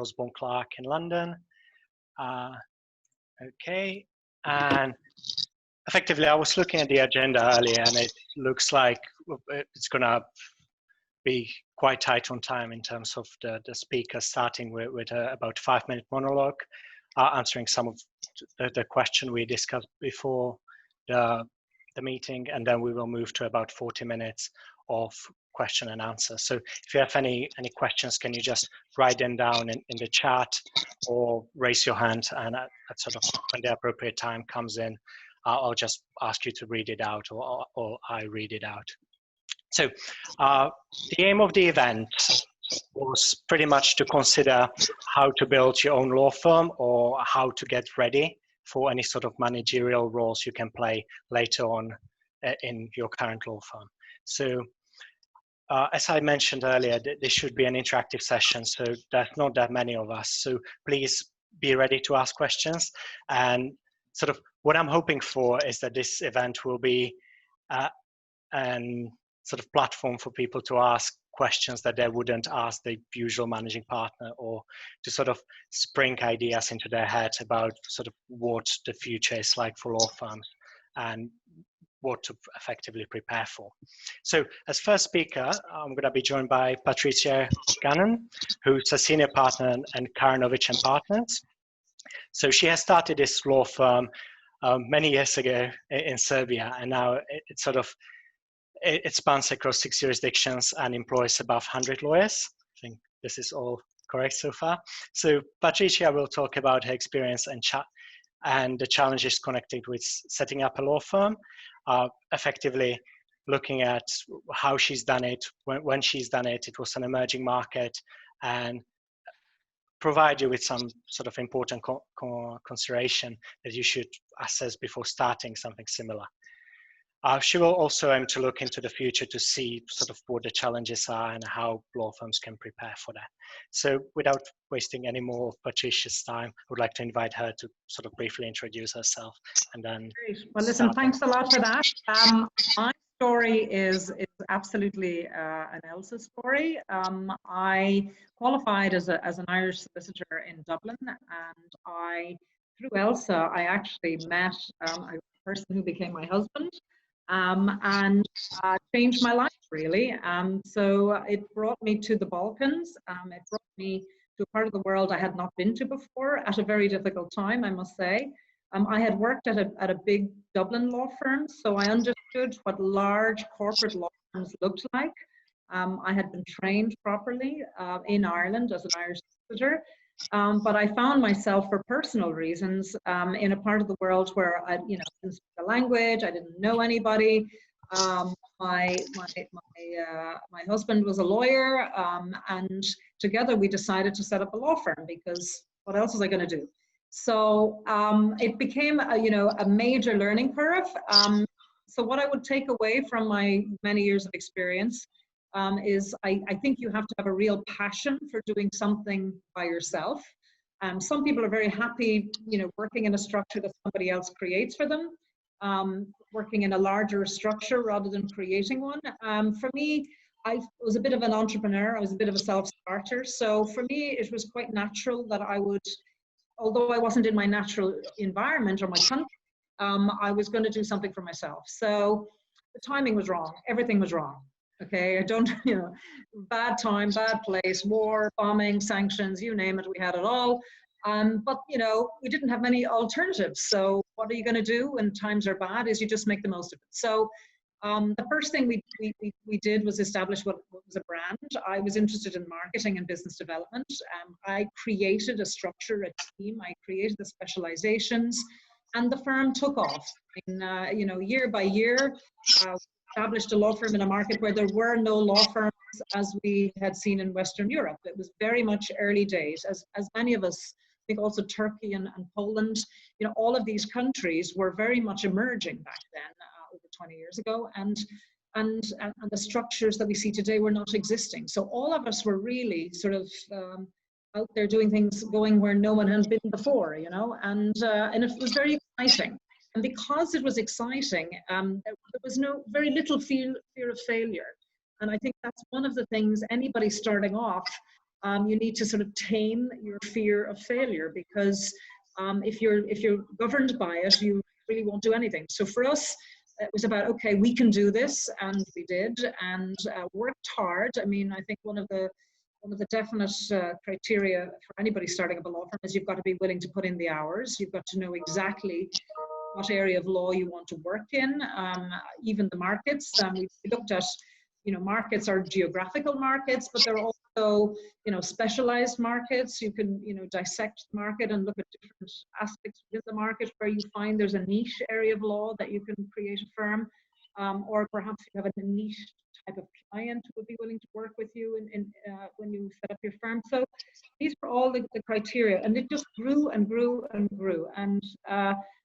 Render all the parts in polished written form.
Osborne, Clarke in London. Okay, and effectively, I was looking at the agenda earlier, and it looks like it's going to be quite tight on time in terms of the speaker, starting with about 5-minute monologue, answering some of the question we discussed before the meeting, and then we will move to about 40 minutes of question and answer. So if you have any questions, can you just write them down in the chat or raise your hand, and at sort of when the appropriate time comes in, I'll just ask you to read it out, or I read it out. So the aim of the event was pretty much to consider how to build your own law firm, or how to get ready for any sort of managerial roles you can play later on in your current law firm. So as I mentioned earlier, this should be an interactive session, so there's not that many of us. So please be ready to ask questions. And sort of what I'm hoping for is that this event will be an sort of platform for people to ask questions that they wouldn't ask the usual managing partner, or to sort of spring ideas into their head about sort of what the future is like for law firms and what to effectively prepare for. So as first speaker, I'm going to be joined by Patricia Gannon, who's a senior partner in Karanovich and Partners. So she has started this law firm many years ago in Serbia, and now it spans across 6 jurisdictions and employs above 100 lawyers. I think this is all correct so far. So Patricia will talk about her experience and the challenges connected with setting up a law firm, effectively looking at how she's done it, when she's done it. It was an emerging market, and provide you with some sort of important consideration that you should assess before starting something similar. She will also aim to look into the future to see sort of what the challenges are and how law firms can prepare for that. So without wasting any more of Patricia's time, I would like to invite her to sort of briefly introduce herself, and then. Great. Well, listen, thanks a lot for that. My story is absolutely an ELSA story. I qualified as an Irish solicitor in Dublin, and through ELSA, I actually met a person who became my husband. And changed my life, really. So it brought me to the Balkans. It brought me to a part of the world I had not been to before at a very difficult time, I must say. I had worked at a big Dublin law firm, so I understood what large corporate law firms looked like. I had been trained properly in Ireland as an Irish solicitor. But I found myself, for personal reasons, in a part of the world where I, didn't speak the language, I didn't know anybody. My husband was a lawyer, and together we decided to set up a law firm, because what else was I going to do? So it became a major learning curve. So what I would take away from my many years of experience is I think you have to have a real passion for doing something by yourself. Some people are very happy, working in a structure that somebody else creates for them, working in a larger structure rather than creating one. For me, I was a bit of an entrepreneur. I was a bit of a self-starter. So for me, it was quite natural that I would, although I wasn't in my natural environment or my country, I was going to do something for myself. So the timing was wrong. Everything was wrong. Okay, I don't, bad time, bad place, war, bombing, sanctions, you name it, we had it all. But, we didn't have many alternatives. So what are you going to do when times are bad is you just make the most of it. So the first thing we did was establish what was a brand. I was interested in marketing and business development. I created a structure, a team. I created the specializations, and the firm took off. Year by year, established a law firm in a market where there were no law firms as we had seen in Western Europe. It was very much early days, as many of us, I think also Turkey and Poland, all of these countries were very much emerging back then, over 20 years ago, and the structures that we see today were not existing. So all of us were really sort of out there doing things, going where no one had been before, and it was very exciting. And because it was exciting, there was very little fear of failure. And I think that's one of the things anybody starting off you need to sort of tame your fear of failure, because if you're governed by it, you really won't do anything. So for us, it was about, okay, we can do this, and we did, and worked hard. I mean, I think one of the definite criteria for anybody starting up a law firm is you've got to be willing to put in the hours. You've got to know exactly what area of law you want to work in, even the markets. We looked at, markets are geographical markets, but they're also, specialized markets. You can, dissect the market and look at different aspects within the market where you find there's a niche area of law that you can create a firm, or perhaps you have a niche type of client who would be willing to work with you when you set up your firm. So these were all the criteria, and it just grew and grew and grew. And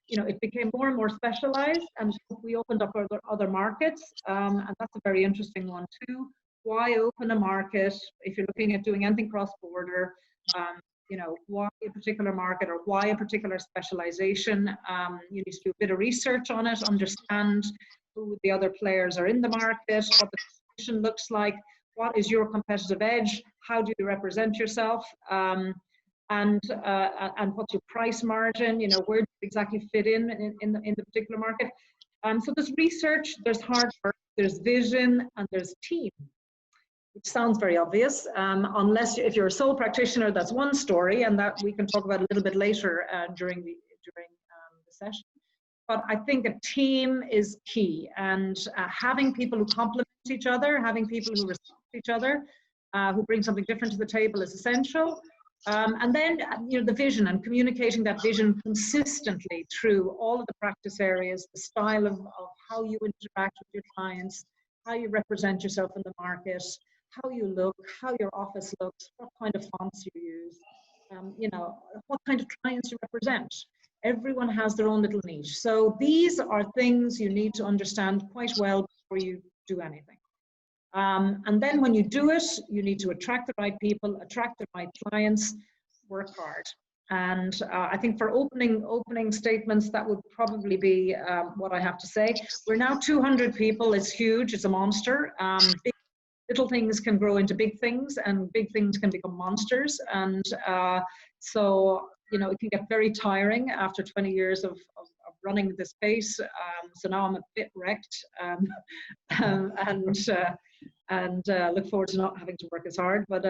it became more and more specialized, and we opened up other markets, and that's a very interesting one too. Why open a market if you're looking at doing anything cross-border? Why a particular market, or why a particular specialization? You need to do a bit of research on it, understand who the other players are in the market, what the competition looks like, what is your competitive edge, how do you represent yourself, and what's your price margin, where do you exactly fit in the particular market. So there's research, there's hard work, there's vision, and there's team, which sounds very obvious, unless if you're a sole practitioner, that's one story, and that we can talk about a little bit later during the session. But I think a team is key, and having people who complement each other, having people who respect each other, who bring something different to the table is essential. And then, the vision, and communicating that vision consistently through all of the practice areas, the style of how you interact with your clients, how you represent yourself in the market, how you look, how your office looks, what kind of fonts you use, what kind of clients you represent. Everyone has their own little niche. So these are things you need to understand quite well before you do anything. And then when you do it, you need to attract the right people, attract the right clients, work hard. And I think for opening statements, that would probably be what I have to say. We're now 200 people. It's huge. It's a monster. Little things can grow into big things, and big things can become monsters. And so, it can get very tiring after 20 years of running this space. So now I'm a bit wrecked, and look forward to not having to work as hard. But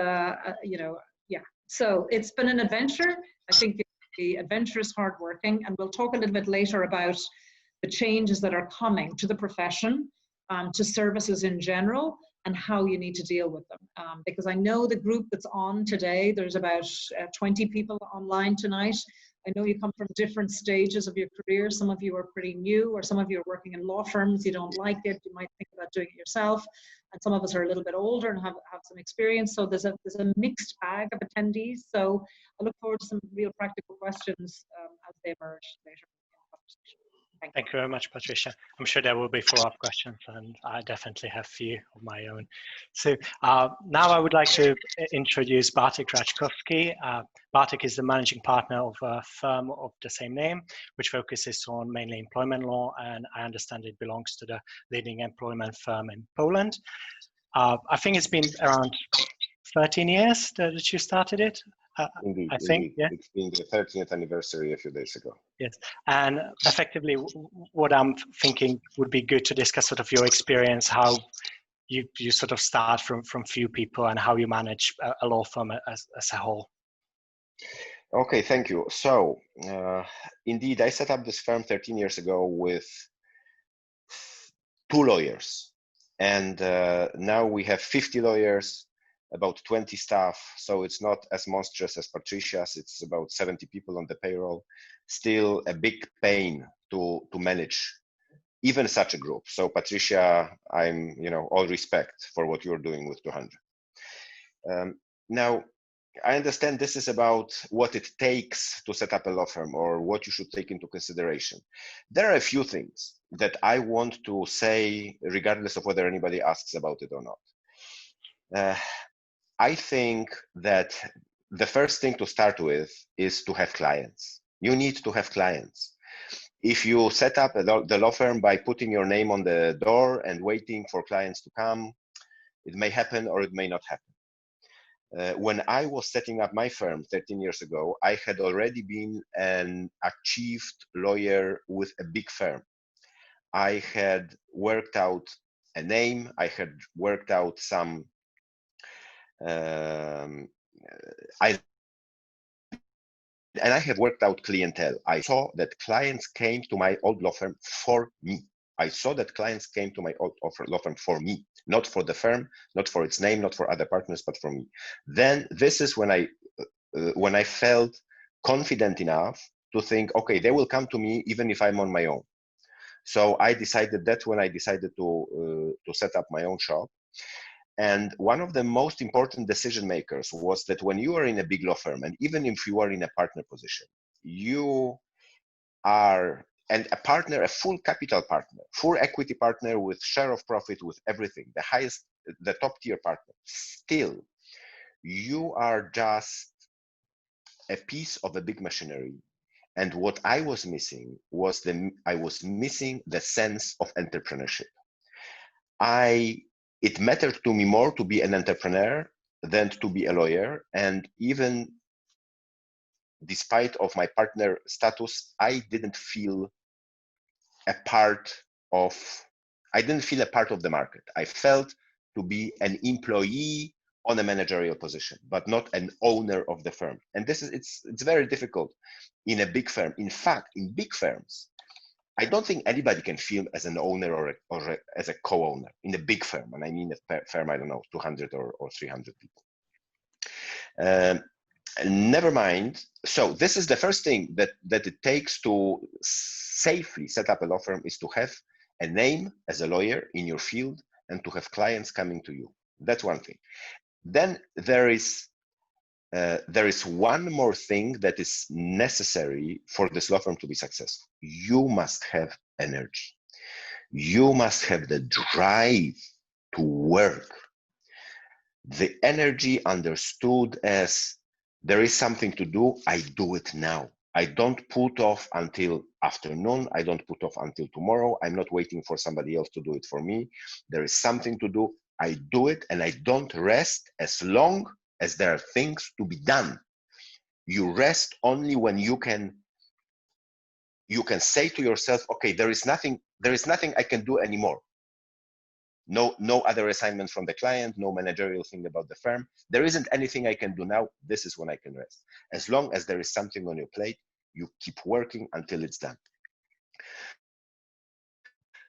yeah. So it's been an adventure. I think the adventure is hardworking, and we'll talk a little bit later about the changes that are coming to the profession, to services in general, and how you need to deal with them. Because I know the group that's on today, there's about 20 people online tonight. I know you come from different stages of your career. Some of you are pretty new, or some of you are working in law firms. You don't like it. You might think about doing it yourself. And some of us are a little bit older and have some experience. So there's a mixed bag of attendees. So I look forward to some real practical questions as they emerge later in the conversation. Thank you very much, Patricia. I'm sure there will be follow-up questions, and I definitely have a few of my own. So now I would like to introduce Bartek Raczkowski. Bartek is the managing partner of a firm of the same name, which focuses on mainly employment law, and I understand it belongs to the leading employment firm in Poland. I think it's been around 13 years that you started it. Indeed, I think, indeed. yeah. It's been the 13th anniversary a few days ago. Yes, and effectively what I'm thinking would be good to discuss sort of your experience, how you sort of start from few people, and how you manage a law firm as a whole. Okay, thank you. So, indeed, I set up this firm 13 years ago with 2 lawyers, and now we have 50 lawyers, about 20 staff, so it's not as monstrous as Patricias. It's about 70 people on the payroll. Still a big pain to manage even such a group. So Patricia, I'm all respect for what you're doing with 200. Now, I understand this is about what it takes to set up a law firm, or what you should take into consideration. There are a few things that I want to say, regardless of whether anybody asks about it or not. I think that the first thing to start with is to have clients. You need to have clients. If you set up the law firm by putting your name on the door and waiting for clients to come, it may happen or it may not happen. when I was setting up my firm 13 years ago, I had already been an achieved lawyer with a big firm. I had worked out a name, I had worked out some, and I have worked out clientele. I saw that clients came to my old law firm for me. I saw that clients came to my old law firm for me, not for the firm, not for its name, not for other partners, but for me. Then this is when I felt confident enough to think, okay, they will come to me even if I'm on my own. So I decided, that's when I decided to set up my own shop. And one of the most important decision makers was that when you are in a big law firm, and even if you are in a partner position, you are, and a partner, a full capital partner, full equity partner with share of profit, with everything, the highest, the top tier partner, still, you are just a piece of a big machinery. And what I was missing was I was missing the sense of entrepreneurship. It mattered to me more to be an entrepreneur than to be a lawyer. And even despite of my partner status, I didn't feel a part of the market. I felt to be an employee on a managerial position, but not an owner of the firm. And this is, it's very difficult in a big firm. In fact, in big firms, I don't think anybody can feel as an owner or as a co-owner in a big firm. And I mean a firm, I don't know, 200 or 300 people. Never mind. So this is the first thing that it takes to safely set up a law firm, is to have a name as a lawyer in your field and to have clients coming to you. That's one thing. Then there is one more thing that is necessary for this law firm to be successful. You must have energy. You must have the drive to work. The energy understood as, there is something to do, I do it now. I don't put off until afternoon. I don't put off until tomorrow. I'm not waiting for somebody else to do it for me. There is something to do, I do it, and I don't rest as long as there are things to be done. You rest only when you can say to yourself, okay, there is nothing I can do anymore. No other assignments from the client, no managerial thing about the firm. There isn't anything I can do now. This is when I can rest. As long as there is something on your plate, you keep working until it's done.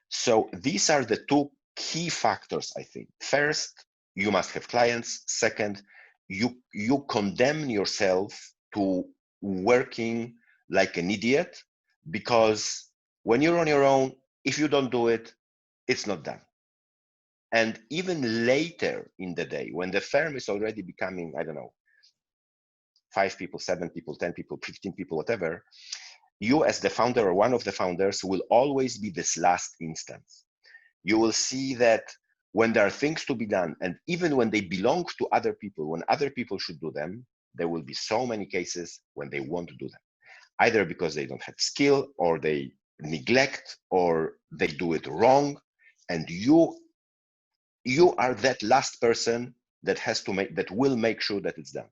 So these are the two key factors, I think. First, you must have clients. Second, you condemn yourself to working like an idiot, because when you're on your own, if you don't do it, it's not done. And even later in the day, when the firm is already becoming, I don't know, 5 people, 7 people, 10 people, 15 people, whatever, you as the founder or one of the founders will always be this last instance. You will see that when there are things to be done, and even when they belong to other people, when other people should do them, there will be so many cases when they won't do them, either because they don't have skill, or they neglect, or they do it wrong. And you are that last person that will make sure that it's done.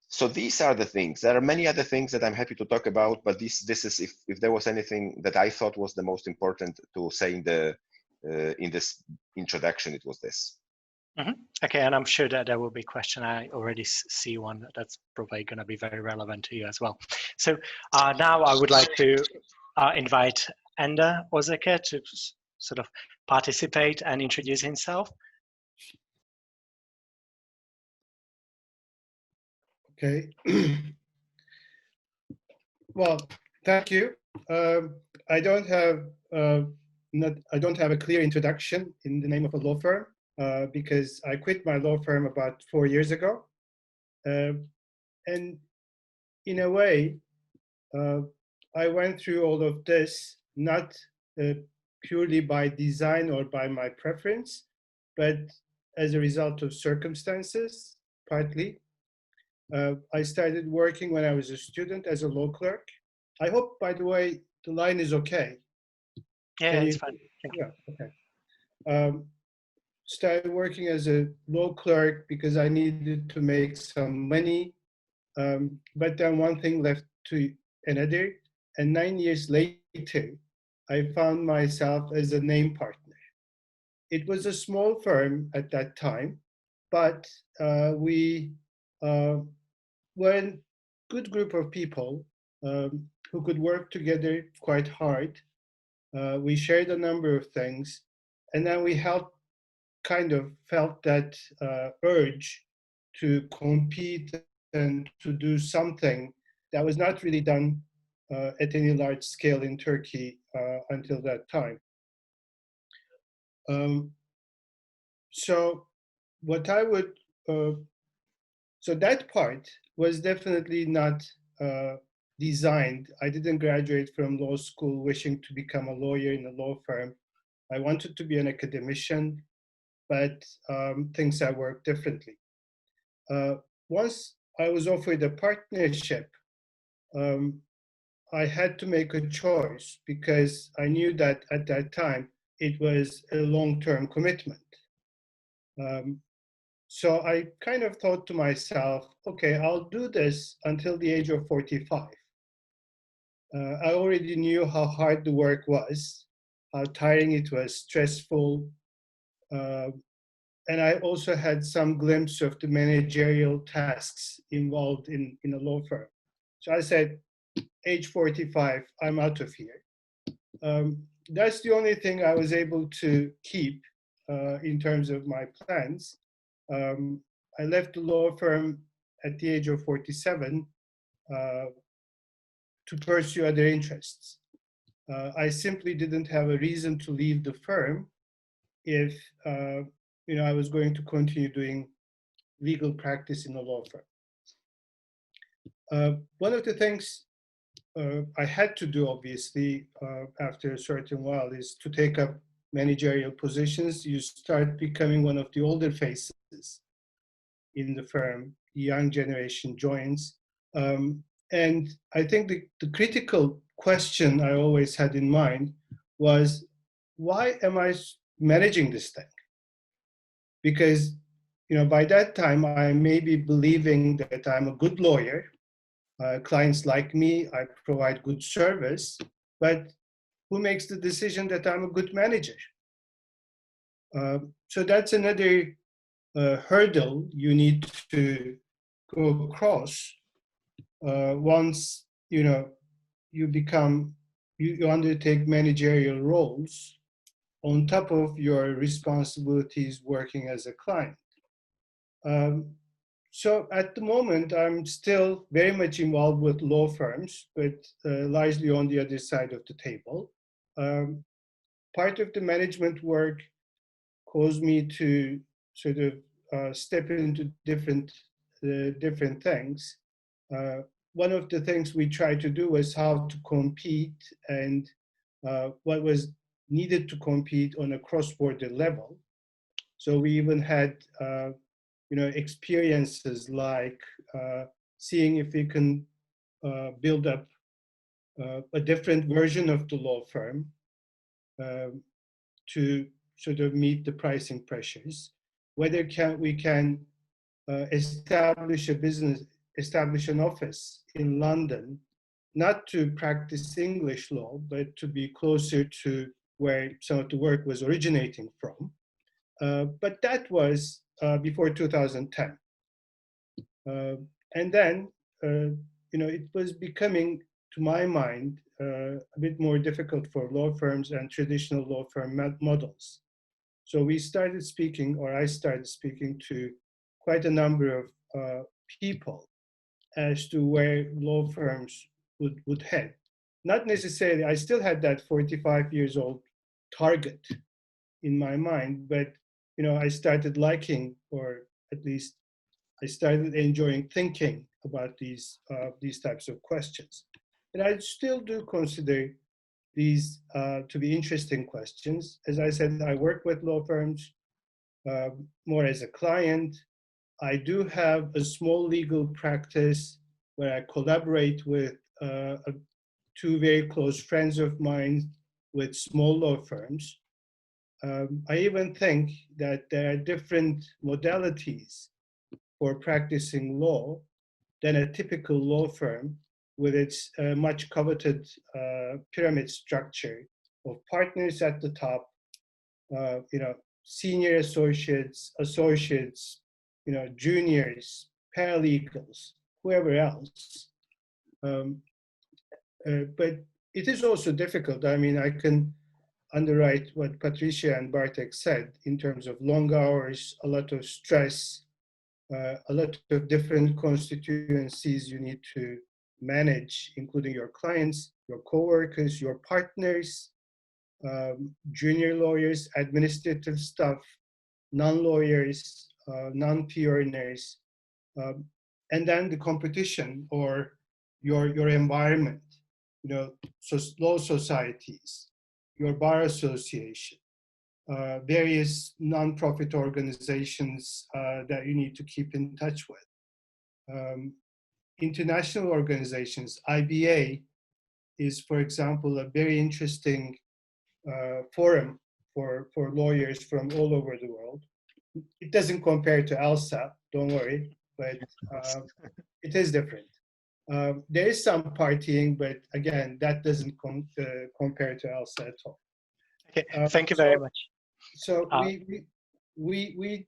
So these are the things. There are many other things that I'm happy to talk about, but this is, if there was anything that I thought was the most important to say in this introduction, it was this. Mm-hmm. Okay, and I'm sure that there will be a question. I already see one that's probably going to be very relevant to you as well. So now I would like to invite Enda Özeke to sort of participate and introduce himself. Okay. Well, thank you. I don't have a clear introduction in the name of a law firm because I quit my law firm about 4 years ago, and in a way, I went through all of this not purely by design or by my preference, but as a result of circumstances, partly. I started working when I was a student as a law clerk. I hope, by the way, the line is okay. Yeah, it's fine. Yeah, okay. started working as a law clerk because I needed to make some money. But then one thing led to another. And 9 years later, I found myself as a name partner. It was a small firm at that time, but we were a good group of people who could work together quite hard. We shared a number of things, and then we kind of felt that urge to compete and to do something that was not really done at any large scale in Turkey until that time. So what I would, so that part was definitely not designed. I didn't graduate from law school wishing to become a lawyer in a law firm. I wanted to be an academician, but things have worked differently. Once I was offered a partnership, I had to make a choice because I knew that at that time it was a long-term commitment. So I kind of thought to myself, okay, I'll do this until the age of 45. I already knew how hard the work was, how tiring it was, stressful. And I also had some glimpse of the managerial tasks involved in a law firm. So I said, age 45, I'm out of here. That's the only thing I was able to keep in terms of my plans. I left the law firm at the age of 47 to pursue other interests. I simply didn't have a reason to leave the firm if I was going to continue doing legal practice in a law firm. One of the things I had to do, obviously, after a certain while, is to take up managerial positions. You start becoming one of the older faces in the firm. The young generation joins. And I think the critical question I always had in mind was, why am I managing this thing? Because by that time, I may be believing that I'm a good lawyer. Clients like me, I provide good service, but who makes the decision that I'm a good manager? So that's another hurdle you need to go across once you undertake managerial roles on top of your responsibilities working as a client. So at the moment, I'm still very much involved with law firms, but largely on the other side of the table. Part of the management work caused me to sort of step into different things. One of the things we tried to do was how to compete and what was needed to compete on a cross-border level. So we even had experiences like seeing if we can build up a different version of the law firm to sort of meet the pricing pressures. Whether we can establish an office in London, not to practice English law, but to be closer to where some of the work was originating from. But that was before 2010. And then, it was becoming, to my mind, a bit more difficult for law firms and traditional law firm models. So I started speaking to quite a number of people as to where law firms would head. Not necessarily, I still had that 45 years old target in my mind, but I started liking, or at least I started enjoying thinking about these types of questions. And I still do consider these to be interesting questions. As I said, I work with law firms more as a client. I do have a small legal practice where I collaborate with two very close friends of mine with small law firms. I even think that there are different modalities for practicing law than a typical law firm with its much coveted pyramid structure of partners at the top, senior associates, juniors, paralegals, whoever else. But it is also difficult. I mean, I can underwrite what Patricia and Bartek said in terms of long hours, a lot of stress, a lot of different constituencies you need to manage, including your clients, your coworkers, your partners, junior lawyers, administrative staff, non-lawyers, non-P earners, and then the competition or your environment, so law societies, your bar association, various non-profit organizations that you need to keep in touch with. International organizations, IBA is, for example, a very interesting forum for lawyers from all over the world. It doesn't compare to ELSA, don't worry, but it is different. There is some partying, but again, that doesn't compare to ELSA at all. Okay, thank you very much. So we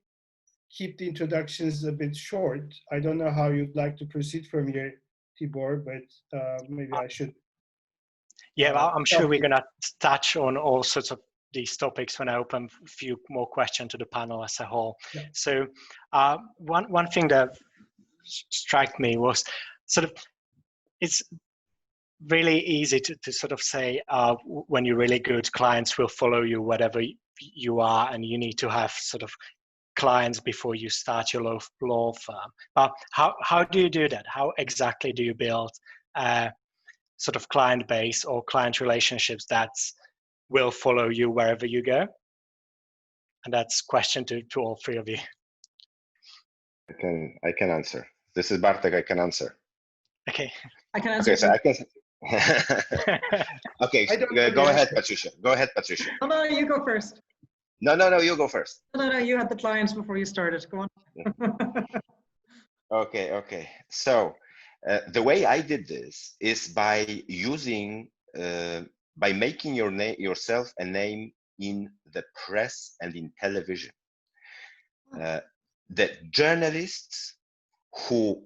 keep the introductions a bit short. I don't know how you'd like to proceed from here, Tibor, but maybe I should. Yeah, well, I'm sure we're going to touch on all sorts of these topics when I open a few more questions to the panel as a whole. Yeah. So one thing that struck me was sort of, it's really easy to sort of say when you're really good, clients will follow you whatever you are, and you need to have sort of clients before you start your law firm. But how do you do that? How exactly do you build sort of client base or client relationships that will follow you wherever you go? And that's a question to all three of you. I can answer. This is Bartek, I can answer. Okay. I can answer. Okay, so I can. Okay, go ahead, Patricia. Go ahead, Patricia. No, you go first. No, you go first. No, you had the clients before you started. Go on. Okay. So the way I did this is by using, by making yourself a name in the press and in television. The journalists who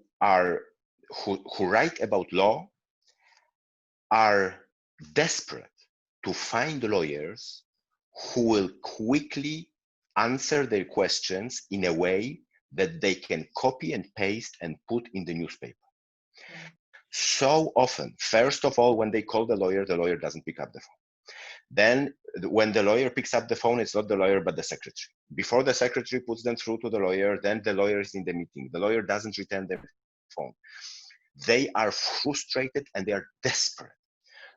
write about law are desperate to find lawyers who will quickly answer their questions in a way that they can copy and paste and put in the newspaper. So often, first of all, when they call the lawyer doesn't pick up the phone. Then when the lawyer picks up the phone, it's not the lawyer, but the secretary. Before the secretary puts them through to the lawyer, then the lawyer is in the meeting. The lawyer doesn't return the phone. They are frustrated and they are desperate.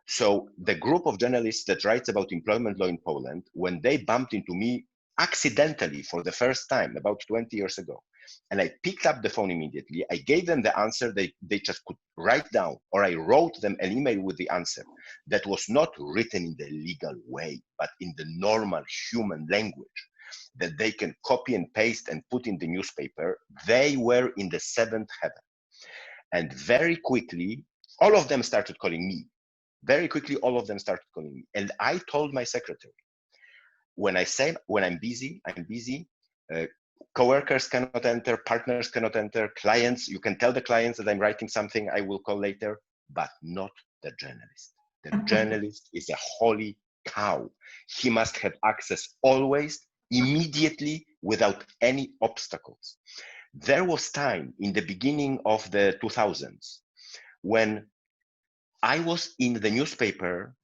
So the group of journalists that writes about employment law in Poland, when they bumped into me accidentally for the first time about 20 years ago, and I picked up the phone immediately, I gave them the answer they just could write down, or I wrote them an email with the answer that was not written in the legal way, but in the normal human language that they can copy and paste and put in the newspaper. They were in the seventh heaven. And very quickly, all of them started calling me. Very quickly, all of them started calling me. And I told my secretary, when I'm busy, I'm busy. Coworkers cannot enter, partners cannot enter, clients, you can tell the clients that I'm writing something, I will call later, but not the journalist. The journalist is a holy cow. He must have access always, immediately, without any obstacles. There was time in the beginning of the 2000s when I was in the newspaper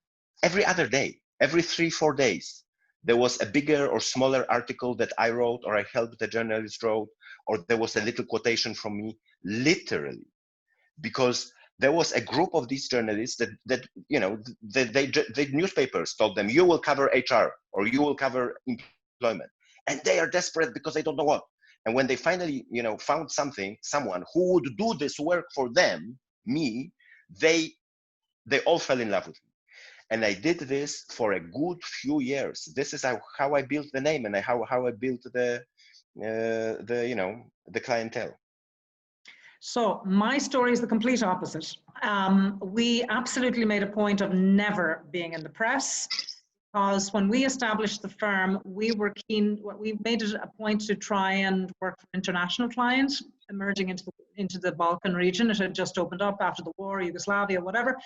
every other day, every 3-4 days. There was a bigger or smaller article that I wrote, or I helped the journalist wrote, or there was a little quotation from me, literally, because there was a group of these journalists that the newspapers told them, you will cover HR or you will cover employment, and they are desperate because they don't know what. And when they finally, found someone who would do this work for them, me, they all fell in love with me. And I did this for a good few years. This is how I built the name and how I built the clientele. So my story is the complete opposite. We absolutely made a point of never being in the press, because when we established the firm, we were keen, we made it a point to try and work for international clients emerging into the Balkan region. It had just opened up after the war, Yugoslavia, whatever.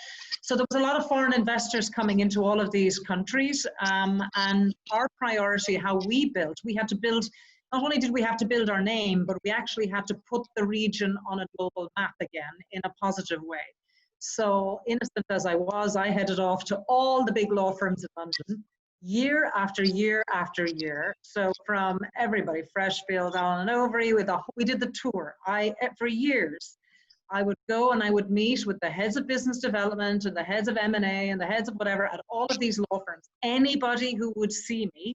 So there was a lot of foreign investors coming into all of these countries. And our priority, how we built, we had to build, not only did we have to build our name, but we actually had to put the region on a global map again in a positive way. So innocent as I was, I headed off to all the big law firms in London, year after year after year. So from everybody, Freshfield, Allen and Overy, we did the tour. For years, I would go and I would meet with the heads of business development and the heads of M&A and the heads of whatever at all of these law firms. Anybody who would see me,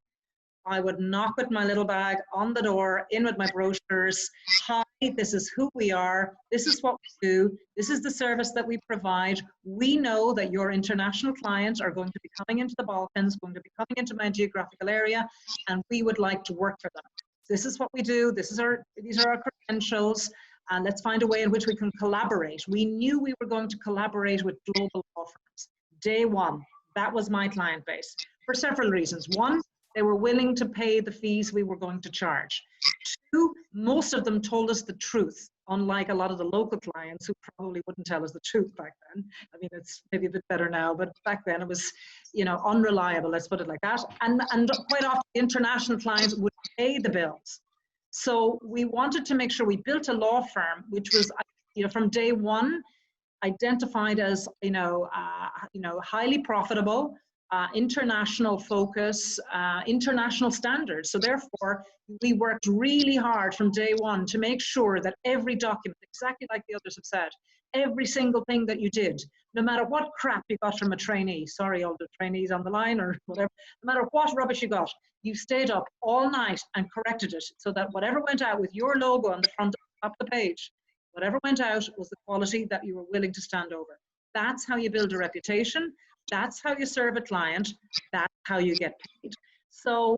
I would knock with my little bag on the door, in with my brochures. Hi, this is who we are. This is what we do. This is the service that we provide. We know that your international clients are going to be coming into the Balkans, going to be coming into my geographical area, and we would like to work for them. This is what we do. These are our credentials. And let's find a way in which we can collaborate. We knew we were going to collaborate with global law firms. Day one, that was my client base for several reasons. One, they were willing to pay the fees we were going to charge. Two, most of them told us the truth, unlike a lot of the local clients who probably wouldn't tell us the truth back then. I mean, it's maybe a bit better now, but back then it was, unreliable, let's put it like that. And quite often international clients would pay the bills. So we wanted to make sure we built a law firm, which was, from day one, identified as, highly profitable, international focus, international standards. So therefore, we worked really hard from day one to make sure that every document, exactly like the others have said, every single thing that you did, no matter what crap you got from a trainee, sorry, all the trainees on the line or whatever, no matter what rubbish you got, you stayed up all night and corrected it so that whatever went out with your logo on the front of the page, whatever went out was the quality that you were willing to stand over. That's how you build a reputation. That's how you serve a client. That's how you get paid. So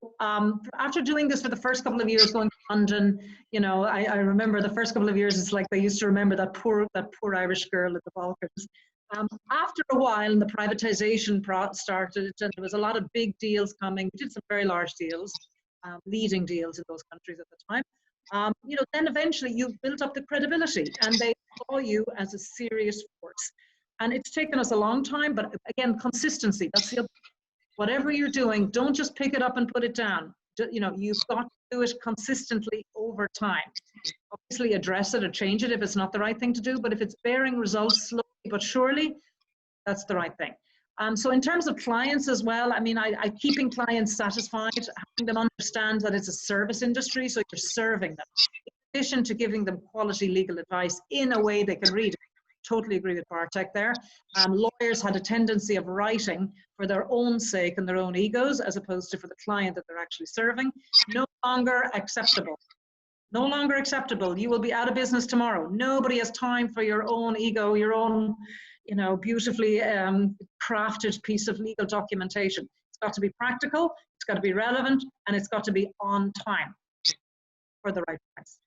after doing this for the first couple of years, going to London, I remember the first couple of years, it's like they used to remember that poor Irish girl in the Balkans. After a while, and the privatization started, and there was a lot of big deals coming. We did some very large deals, leading deals in those countries at the time. Then eventually you built up the credibility, and they saw you as a serious force. And it's taken us a long time, but again, consistency. That's the other. Whatever you're doing, don't just pick it up and put it down. You've got to do it consistently over time. Obviously, address it or change it if it's not the right thing to do, but if it's bearing results slowly but surely, that's the right thing. So in terms of clients as well, I mean, I keeping clients satisfied, having them understand that it's a service industry, so you're serving them. In addition to giving them quality legal advice in a way they can read. Totally agree with Bartek there. Lawyers had a tendency of writing for their own sake and their own egos as opposed to for the client that they're actually serving. No longer acceptable. No longer acceptable. You will be out of business tomorrow. Nobody has time for your own ego, your own, beautifully crafted piece of legal documentation. It's got to be practical, it's got to be relevant, and it's got to be on time for the right price.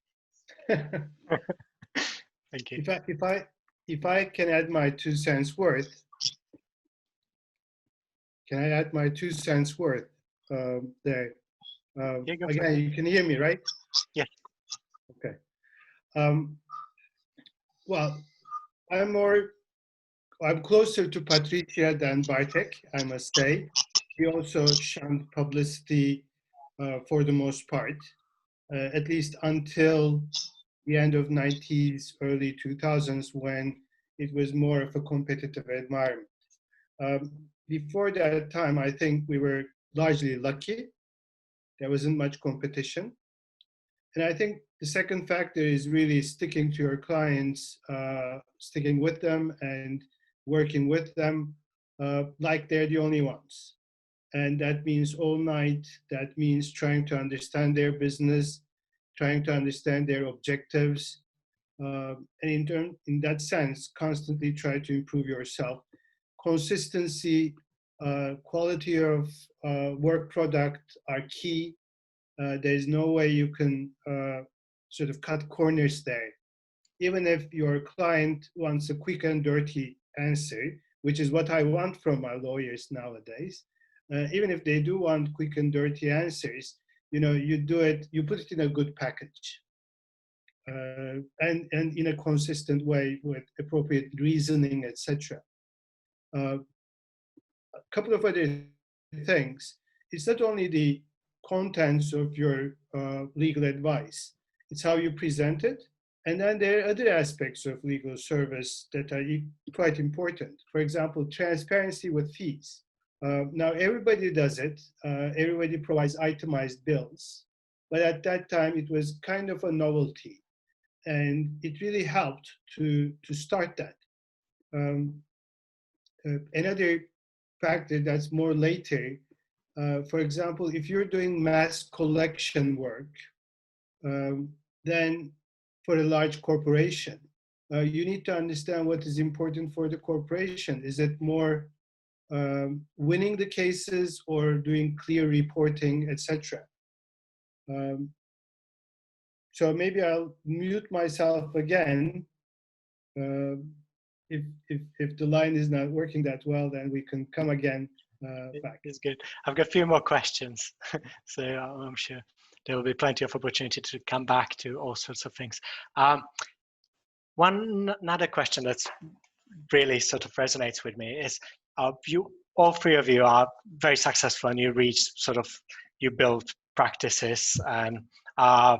Thank you. If I can add my 2 cents worth, there? Again, you can hear me, right? Yes. Okay. Well, I'm closer to Patricia than Bartek, I must say. He also shunned publicity for the most part, at least until the end of 90s, early 2000s, when it was more of a competitive environment. Before that time, I think we were largely lucky. There wasn't much competition. And I think the second factor is really sticking to your clients, sticking with them and working with them like they're the only ones. And that means all night. That means trying to understand their business, trying to understand their objectives, and in that sense, constantly try to improve yourself. Consistency quality of work product are key. There's no way you can sort of cut corners there. Even if your client wants a quick and dirty answer, which is what I want from my lawyers nowadays, even if they do want quick and dirty answers, you do it, you put it in a good package. And in a consistent way with appropriate reasoning, etc. A couple of other things. It's not only the contents of your legal advice, it's how you present it. And then there are other aspects of legal service that are quite important. For example, transparency with fees. Now everybody does it. Everybody provides itemized bills. But at that time, it was kind of a novelty. And it really helped to start that. Another factor that's more later, for example, if you're doing mass collection work, then for a large corporation, you need to understand what is important for the corporation. Is it more winning the cases or doing clear reporting, etc.? So maybe I'll mute myself again. If the line is not working that well, then we can come again back. It's good. I've got a few more questions, so I'm sure there will be plenty of opportunity to come back to all sorts of things. Another question that's really sort of resonates with me is, all three of you are very successful, and you build practices and are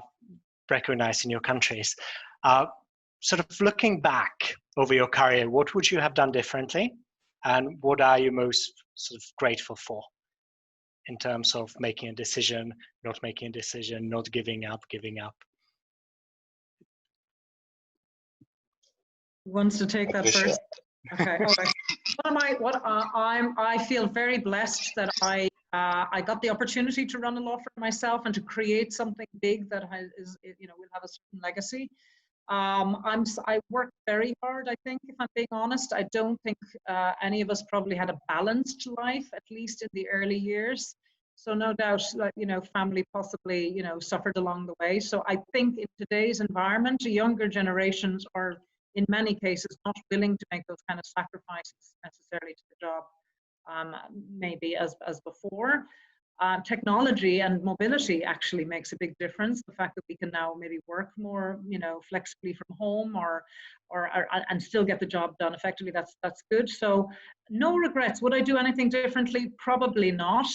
recognized in your countries. Sort of looking back over your career, what would you have done differently, and what are you most sort of grateful for in terms of making a decision, not making a decision, not giving up, giving up? Who wants to take that Patricia. first? Okay, all right. I feel very blessed that I got the opportunity to run a law firm myself and to create something big that will have a certain legacy. I worked very hard, I think, if I'm being honest. I don't think any of us probably had a balanced life, at least in the early years. So no doubt, family possibly, suffered along the way. So I think in today's environment, the younger generations are, in many cases, not willing to make those kind of sacrifices necessarily to the job, maybe as before. Technology and mobility actually makes a big difference. The fact that we can now maybe work more, flexibly from home, and still get the job done effectively. That's good. So no regrets. Would I do anything differently? Probably not.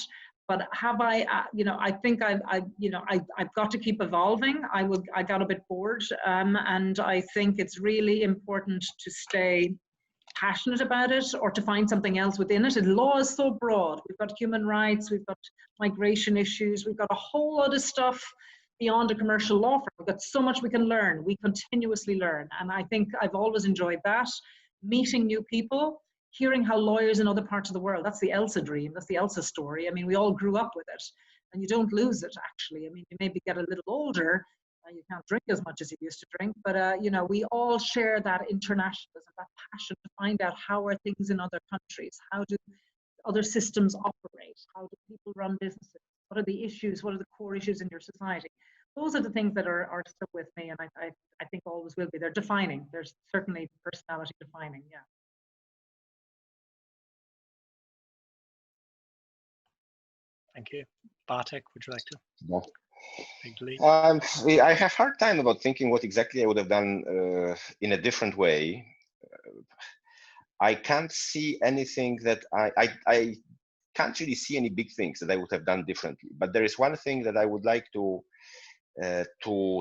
But have I? I think I've got to keep evolving. I got a bit bored, and I think it's really important to stay passionate about it, or to find something else within it. And law is so broad. We've got human rights, we've got migration issues, we've got a whole lot of stuff beyond a commercial law firm. We've got so much we can learn. We continuously learn. And I think I've always enjoyed that. Meeting new people, hearing how lawyers in other parts of the world, that's the ELSA dream, that's the ELSA story. I mean, we all grew up with it, and you don't lose it, actually. I mean, you maybe get a little older, you can't drink as much as you used to drink, but we all share that internationalism, that passion to find out how are things in other countries, how do other systems operate, how do people run businesses, what are the issues, what are the core issues in your society. Those are the things that are still with me, and I think always will be. They're defining. There's certainly personality defining, yeah. Thank you. Bartek, would you like to? No. I have a hard time about thinking what exactly I would have done in a different way. I can't see anything that I can't really see any big things that I would have done differently. But there is one thing that I would like to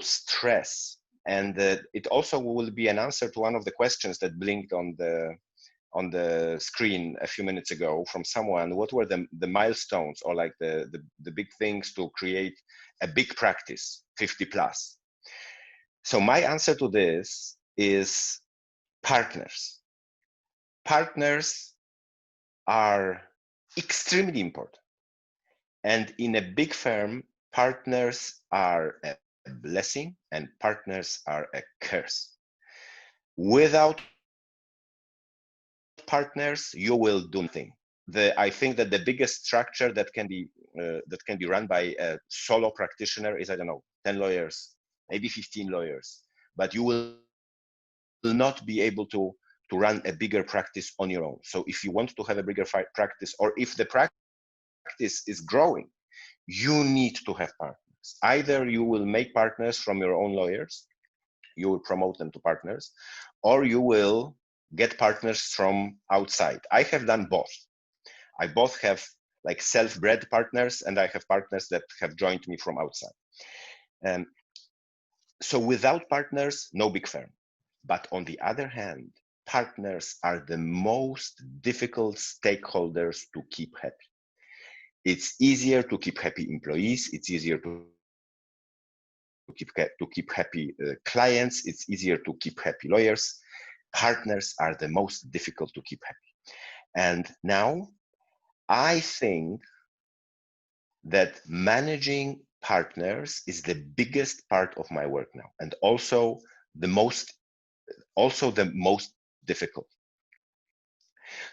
stress, and it also will be an answer to one of the questions that blinked on the screen a few minutes ago from someone. What were the milestones, or like the big things to create a big practice, 50 plus? So my answer to this is partners. Partners are extremely important. And in a big firm, partners are a blessing and partners are a curse. Without partners, you will do nothing. I think that the biggest structure that can be run by a solo practitioner is, I don't know, 10 lawyers, maybe 15 lawyers, but you will not be able to run a bigger practice on your own. So if you want to have a bigger practice, or if the practice is growing, you need to have partners. Either you will make partners from your own lawyers, you will promote them to partners, or you will get partners from outside. I have done both. I both have like self-bred partners, and I have partners that have joined me from outside. So without partners, no big firm. But on the other hand, partners are the most difficult stakeholders to keep happy. It's easier to keep happy employees. It's easier to keep happy clients. It's easier to keep happy lawyers. Partners are the most difficult to keep happy. And now I think that managing partners is the biggest part of my work now, and also the most difficult.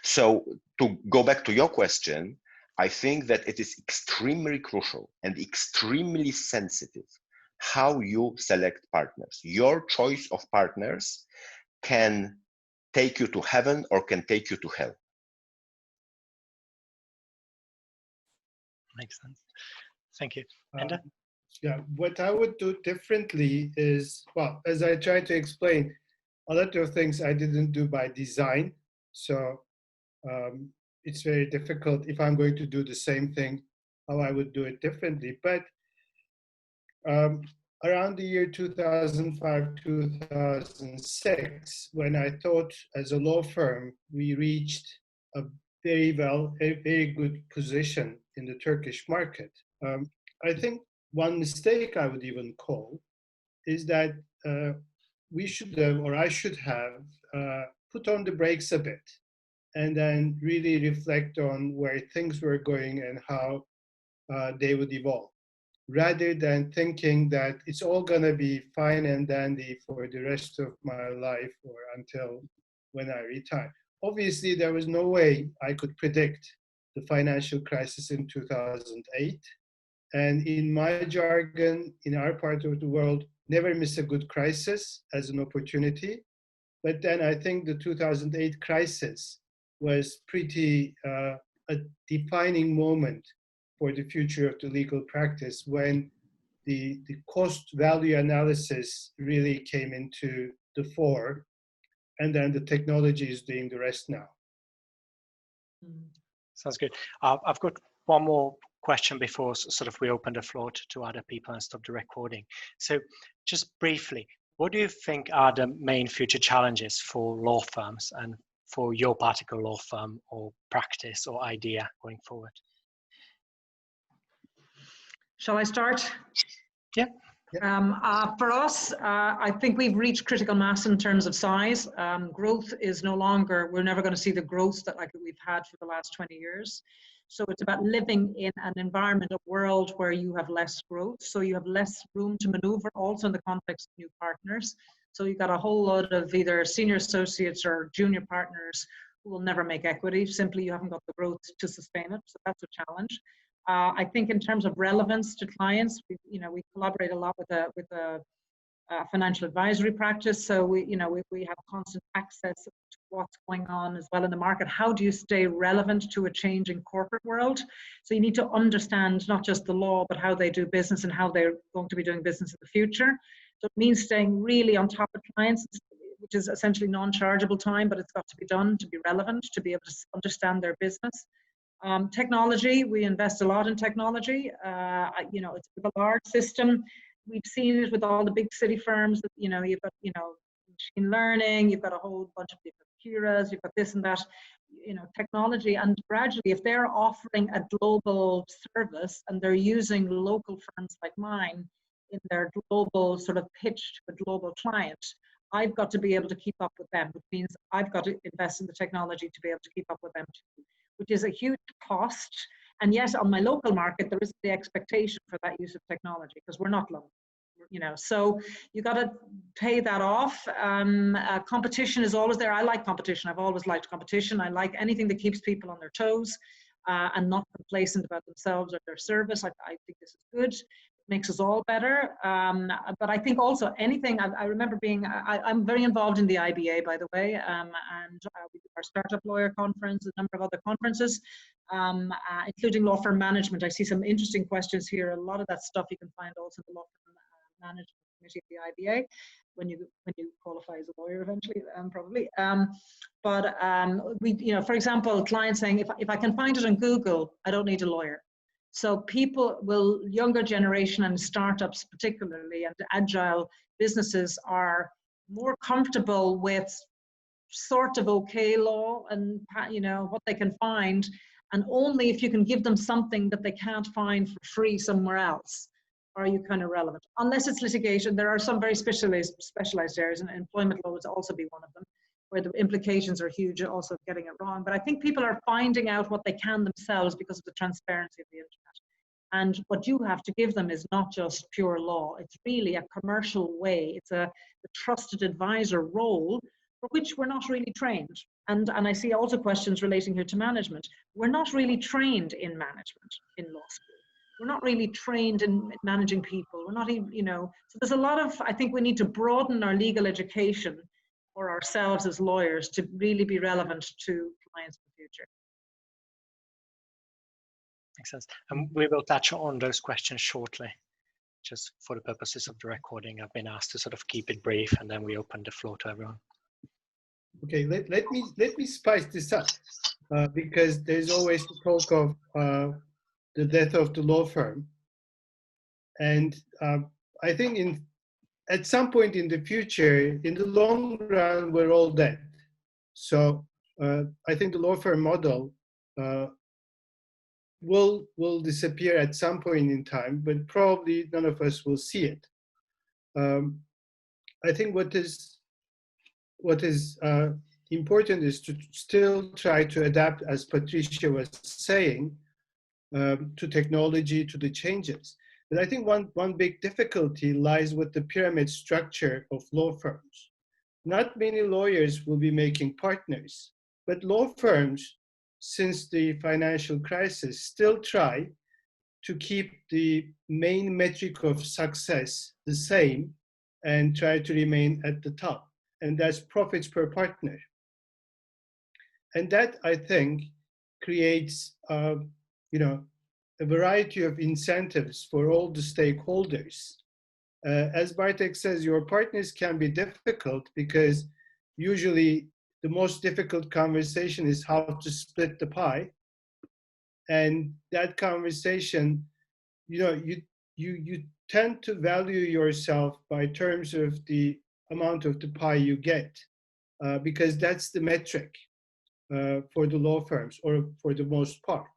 So to go back to your question, I think that it is extremely crucial and extremely sensitive how you select partners. Your choice of partners can take you to heaven or can take you to hell. Makes sense. Thank you. Enda? Yeah, what I would do differently is, well, as I tried to explain, a lot of things I didn't do by design. So it's very difficult if I'm going to do the same thing, how I would do it differently. But around the year 2005, 2006, when I thought as a law firm, we reached a very good position in the Turkish market. I think one mistake I would even call is that we should have, or I should have, put on the brakes a bit and then really reflect on where things were going and how they would evolve, rather than thinking that it's all going to be fine and dandy for the rest of my life or until when I retire. Obviously, there was no way I could predict the financial crisis in 2008. And in my jargon, in our part of the world, never miss a good crisis as an opportunity. But then I think the 2008 crisis was pretty a defining moment for the future of the legal practice, when the cost-value analysis really came into the fore, and then the technology is doing the rest now. Sounds good. I've got one more question before sort of we open the floor to other people and stop the recording. So just briefly, what do you think are the main future challenges for law firms and for your particular law firm or practice or idea going forward? Shall I start? Yeah. For us, I think we've reached critical mass in terms of size. Growth is no longer, we're never going to see the growth that we've had for the last 20 years. So it's about living in an environment, a world where you have less growth. So you have less room to maneuver, also in the context of new partners. So you've got a whole lot of either senior associates or junior partners who will never make equity. Simply, you haven't got the growth to sustain it. So that's a challenge. I think in terms of relevance to clients, we collaborate a lot with a financial advisory practice. So we have constant access to what's going on as well in the market. How do you stay relevant to a changing corporate world? So you need to understand not just the law, but how they do business and how they're going to be doing business in the future. So it means staying really on top of clients, which is essentially non-chargeable time, but it's got to be done to be relevant, to be able to understand their business. Technology, we invest a lot in technology. It's a large system. We've seen it with all the big city firms. You've got machine learning. You've got a whole bunch of different Curas. You've got this and that. Technology, and gradually, if they're offering a global service and they're using local firms like mine in their global sort of pitch to a global client, I've got to be able to keep up with them, which means I've got to invest in the technology to be able to keep up with them too, which is a huge cost. And yet on my local market, there is the expectation for that use of technology because we're not local. you know, so you got to pay that off. Competition is always there. I like competition. I've always liked competition. I like anything that keeps people on their toes and not complacent about themselves or their service. I think this is good. Makes us all better. But I think also anything, I remember being, I'm very involved in the IBA, by the way, and we do our Startup Lawyer Conference, a number of other conferences, including law firm management. I see some interesting questions here. A lot of that stuff you can find also in the Law Firm Management Committee of the IBA when you qualify as a lawyer eventually, probably. But we, you know, for example, clients saying, if I can find it on Google, I don't need a lawyer. So people will, younger generation and startups particularly, and agile businesses are more comfortable with sort of okay law and, you know, what they can find, and only if you can give them something that they can't find for free somewhere else are you kind of relevant. Unless it's litigation, there are some very specialized areas, and employment law would also be one of them, where the implications are huge, also getting it wrong. But I think people are finding out what they can themselves because of the transparency of the internet. And what you have to give them is not just pure law, it's really a commercial way. It's a trusted advisor role for which we're not really trained. And I see also questions relating here to management. We're not really trained in management in law school. We're not really trained in managing people. We're not even, you know, so there's a lot of, I think we need to broaden our legal education for ourselves as lawyers to really be relevant to clients in the future. Makes sense. And we will touch on those questions shortly. Just for the purposes of the recording, I've been asked to sort of keep it brief, and then we open the floor to everyone. Okay, let me spice this up because there's always the talk of the death of the law firm, and I think at some point in the future, in the long run, we're all dead. So I think the law firm model will disappear at some point in time, but probably none of us will see it. I think what is important is to still try to adapt, as Patricia was saying, to technology, to the changes. But I think one big difficulty lies with the pyramid structure of law firms. Not many lawyers will be making partners, but law firms, since the financial crisis, still try to keep the main metric of success the same and try to remain at the top, and that's profits per partner. And that, I think, creates a variety of incentives for all the stakeholders. As Bartek says, your partners can be difficult because usually the most difficult conversation is how to split the pie. And that conversation, you tend to value yourself by terms of the amount of the pie you get, because that's the metric for the law firms, or for the most part.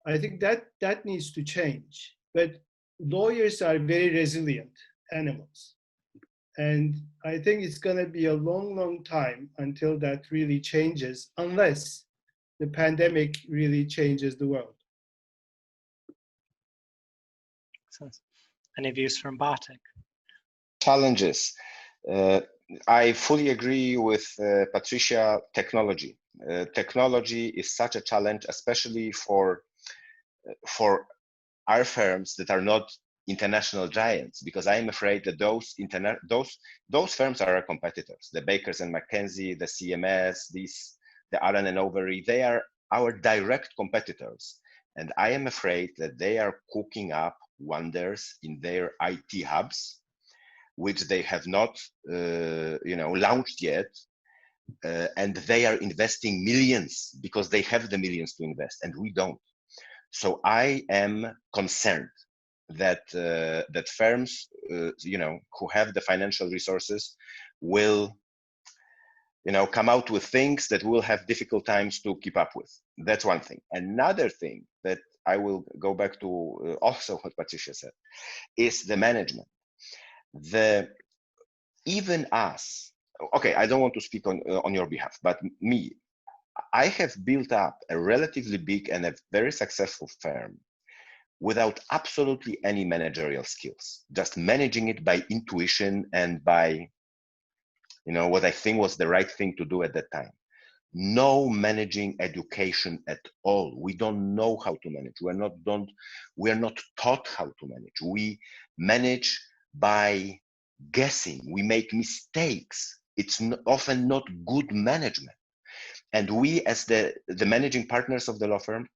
I think that needs to change. But lawyers are very resilient animals. And I think it's going to be a long, long time until that really changes, unless the pandemic really changes the world. Any views from Bartek? Challenges. I fully agree with Patricia. Technology. Technology is such a challenge, especially for our firms that are not international giants, because I am afraid that those firms are our competitors. The Bakers and McKenzie, the CMS, the Allen and Overy, they are our direct competitors, and I am afraid that they are cooking up wonders in their IT hubs, which they have not, launched yet, and they are investing millions because they have the millions to invest, and we don't. So I am concerned that that firms, who have the financial resources, will, come out with things that we'll have difficult times to keep up with. That's one thing. Another thing that I will go back to also what Patricia said is the management. Even us. Okay, I don't want to speak on your behalf, but me. I have built up a relatively big and a very successful firm without absolutely any managerial skills, just managing it by intuition and by, you know, what I think was the right thing to do at that time. No managing education at all. We don't know how to manage. We are not taught how to manage. We manage by guessing. We make mistakes. It's often not good management. And we, as the managing partners of the law firm,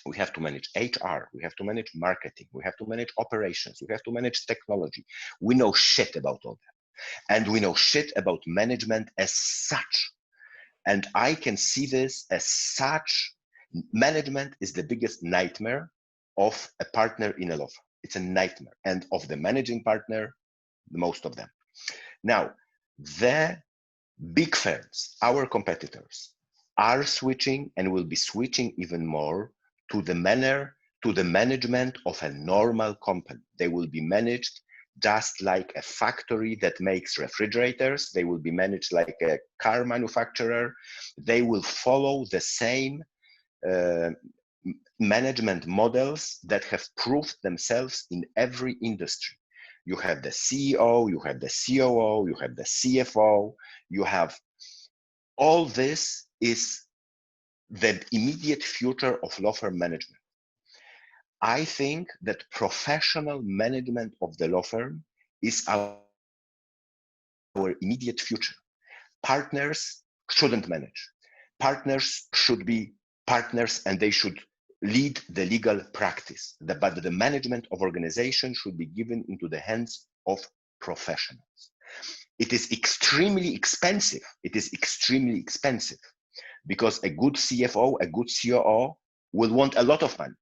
we have to manage HR, we have to manage marketing, we have to manage operations, we have to manage technology. We know shit about all that. And we know shit about management as such. And I can see this as such. Management is the biggest nightmare of a partner in a law firm. It's a nightmare. And of the managing partner, most of them. Now, the big firms, our competitors, are switching and will be switching even more to the management of a normal company. They will be managed just like a factory that makes refrigerators. They will be managed like a car manufacturer. They will follow the same management models that have proved themselves in every industry. You have the CEO, you have the COO, you have the CFO, you have all this is the immediate future of law firm management. I think that professional management of the law firm is our immediate future. Partners shouldn't manage. Partners should be partners and they should lead the legal practice. But the management of organization should be given into the hands of professionals. It is extremely expensive. It is extremely expensive because a good CFO, a good COO will want a lot of money.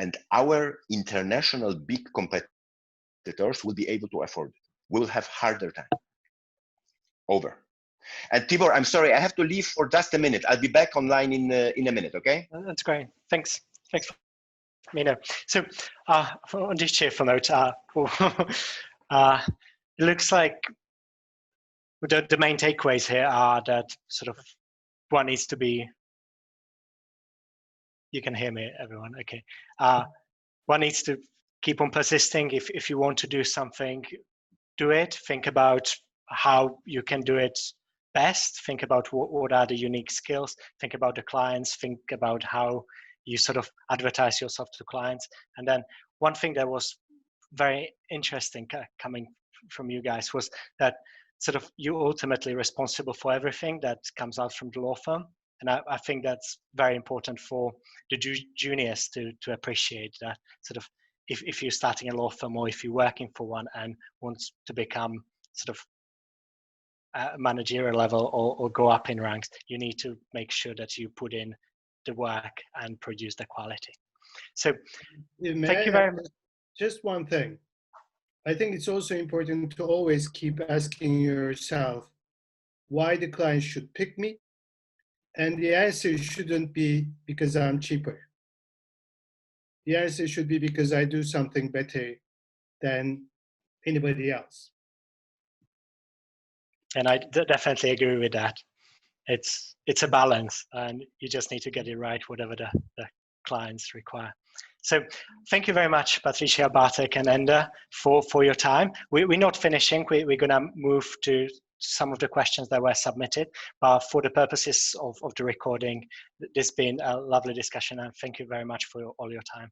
And our international big competitors will be able to afford it. We will have harder time. Over. And Tibor, I'm sorry, I have to leave for just a minute. I'll be back online in a minute, okay? That's great. Thanks. Thanks for me know. So on this cheerful note, it looks like the main takeaways here are that sort of one needs to be, you can hear me, everyone, okay. One needs to keep on persisting. If you want to do something, do it. Think about how you can do it best. Think about what are the unique skills. Think about the clients. Think about how you sort of advertise yourself to clients. And then one thing that was very interesting coming from you guys was that sort of you're ultimately responsible for everything that comes out from the law firm. And I think that's very important for the juniors to appreciate that sort of if you're starting a law firm or if you're working for one and want to become sort of managerial level or go up in ranks, you need to make sure that you put in the work and produce the quality. So thank you very much. Just one thing. I think it's also important to always keep asking yourself why the client should pick me. And the answer shouldn't be because I'm cheaper. The answer should be because I do something better than anybody else. And I definitely agree with that. It's a balance and you just need to get it right, whatever the clients require. So thank you very much, Patricia, Bartek, and Enda for your time. We're not finishing. We're going to move to some of the questions that were submitted, but for the purposes of the recording, this has been a lovely discussion, and thank you very much for all your time.